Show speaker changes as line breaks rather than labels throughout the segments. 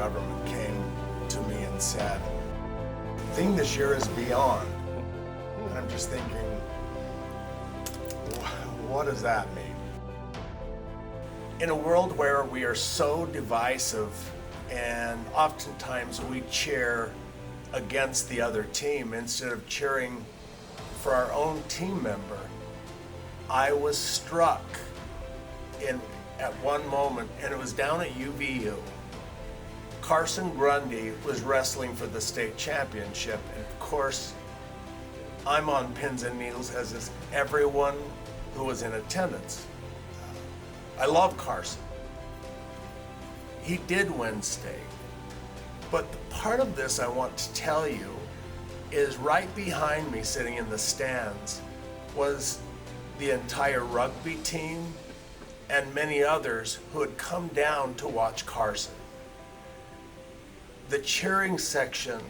government came to me and said, the thing this year is beyond. And I'm just thinking, what does that mean? In a world where we are so divisive and oftentimes we cheer against the other team instead of cheering for our own team member, I was struck at one moment, and it was down at UVU. Carson Grundy was wrestling for the state championship, and of course, I'm on pins and needles, as is everyone who was in attendance. I love Carson. He did win state. But the part of this I want to tell you is right behind me, sitting in the stands, was the entire rugby team and many others who had come down to watch Carson. The cheering section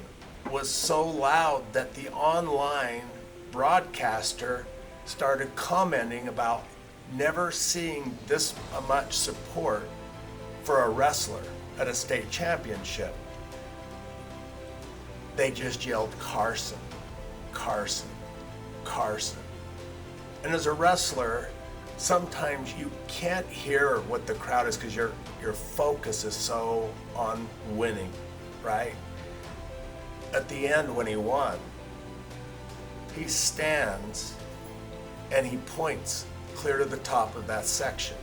was so loud that the online broadcaster started commenting about never seeing this much support for a wrestler at a state championship. They just yelled, Carson, Carson, Carson. And as a wrestler, sometimes you can't hear what the crowd is because your focus is so on winning, right? At the end, when he won, he stands and he points clear to the top of that section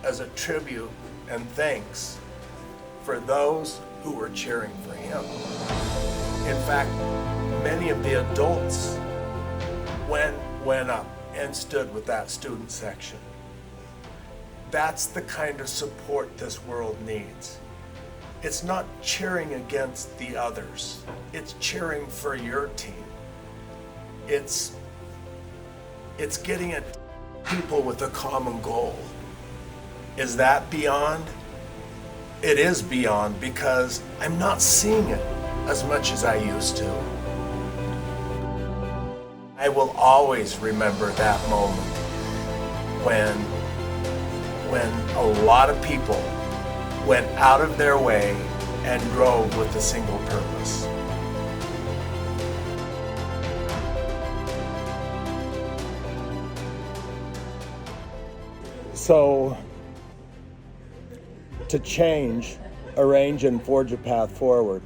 as a tribute and thanks for those who were cheering for him. In fact, many of the adults went up and stood with that student section. That's the kind of support this world needs. It's not cheering against the others. It's cheering for your team. It's getting at people with a common goal. Is that beyond? It is beyond, because I'm not seeing it as much as I used to. I will always remember that moment when a lot of people went out of their way and drove with a single purpose. So, to change, arrange, and forge a path forward,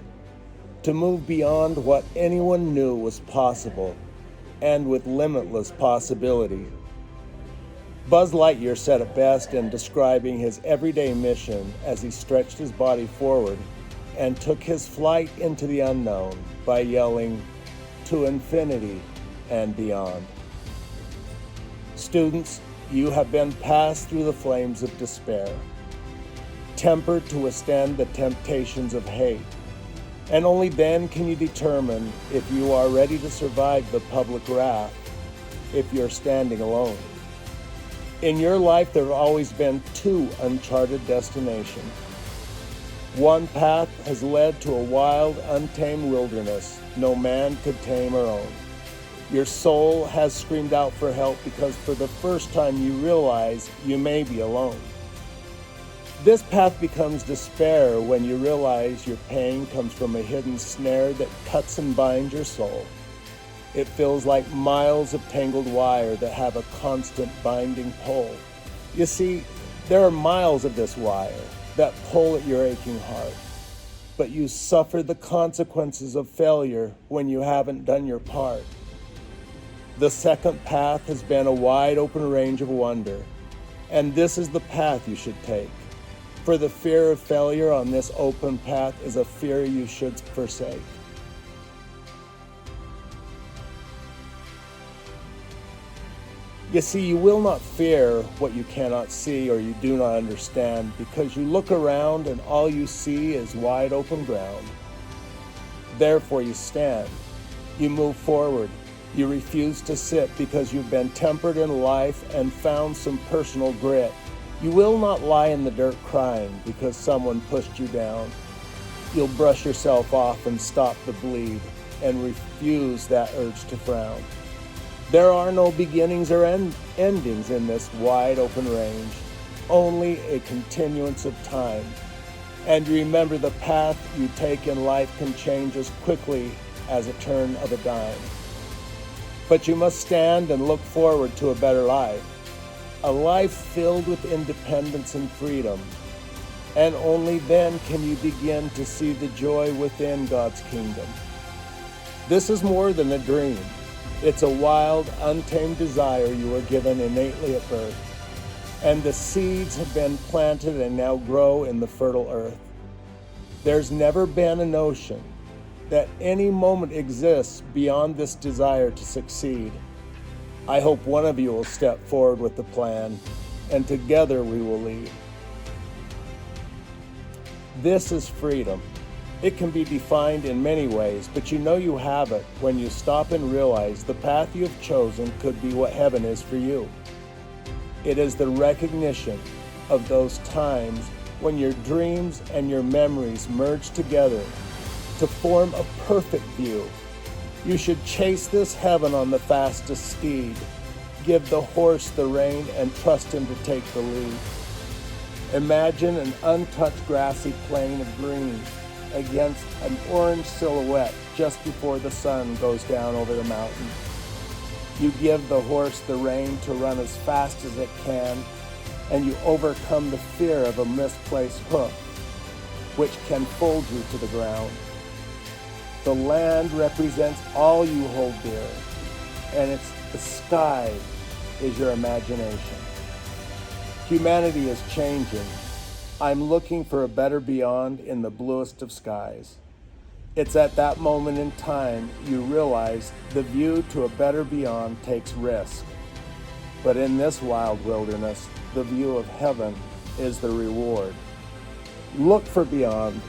to move beyond what anyone knew was possible, and with limitless possibility. Buzz Lightyear said it best in describing his everyday mission as he stretched his body forward and took his flight into the unknown by yelling, "To infinity and beyond." Students, you have been passed through the flames of despair, tempered to withstand the temptations of hate, and only then can you determine if you are ready to survive the public wrath if you're standing alone. In your life, there have always been two uncharted destinations. One path has led to a wild, untamed wilderness no man could tame or own. Your soul has screamed out for help because for the first time you realize you may be alone. This path becomes despair when you realize your pain comes from a hidden snare that cuts and binds your soul. It feels like miles of tangled wire that have a constant binding pull. You see, there are miles of this wire that pull at your aching heart, but you suffer the consequences of failure when you haven't done your part. The second path has been a wide open range of wonder, and this is the path you should take. For the fear of failure on this open path is a fear you should forsake. You see, you will not fear what you cannot see or you do not understand, because you look around and all you see is wide open ground. Therefore you stand. You move forward. You refuse to sit because you've been tempered in life and found some personal grit. You will not lie in the dirt crying because someone pushed you down. You'll brush yourself off and stop the bleed and refuse that urge to frown. There are no beginnings or endings in this wide open range, only a continuance of time. And remember, the path you take in life can change as quickly as a turn of a dime. But you must stand and look forward to a better life, a life filled with independence and freedom. And only then can you begin to see the joy within God's kingdom. This is more than a dream. It's a wild, untamed desire you were given innately at birth. And the seeds have been planted and now grow in the fertile earth. There's never been a notion that any moment exists beyond this desire to succeed. I hope one of you will step forward with the plan, and together we will lead. This is freedom. It can be defined in many ways, but you know you have it when you stop and realize the path you have chosen could be what heaven is for you. It is the recognition of those times when your dreams and your memories merge together to form a perfect view. You should chase this heaven on the fastest steed, give the horse the rein, and trust him to take the lead. Imagine an untouched grassy plain of green against an orange silhouette just before the sun goes down over the mountain. You give the horse the rein to run as fast as it can, and you overcome the fear of a misplaced hoof, which can fold you to the ground. The land represents all you hold dear, and the sky is your imagination. Humanity is changing. I'm looking for a better beyond in the bluest of skies. It's at that moment in time you realize the view to a better beyond takes risk. But in this wild wilderness, the view of heaven is the reward. Look for beyond.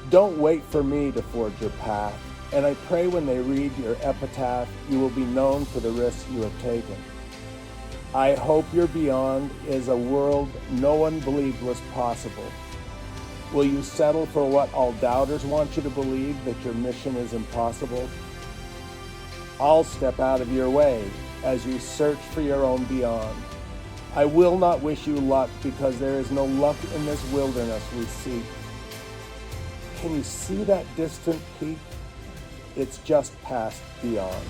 Don't wait for me to forge your path. And I pray when they read your epitaph, you will be known for the risks you have taken. I hope your beyond is a world no one believed was possible. Will you settle for what all doubters want you to believe, that your mission is impossible? I'll step out of your way as you search for your own beyond. I will not wish you luck, because there is no luck in this wilderness we seek. Can you see that distant peak? It's just past beyond.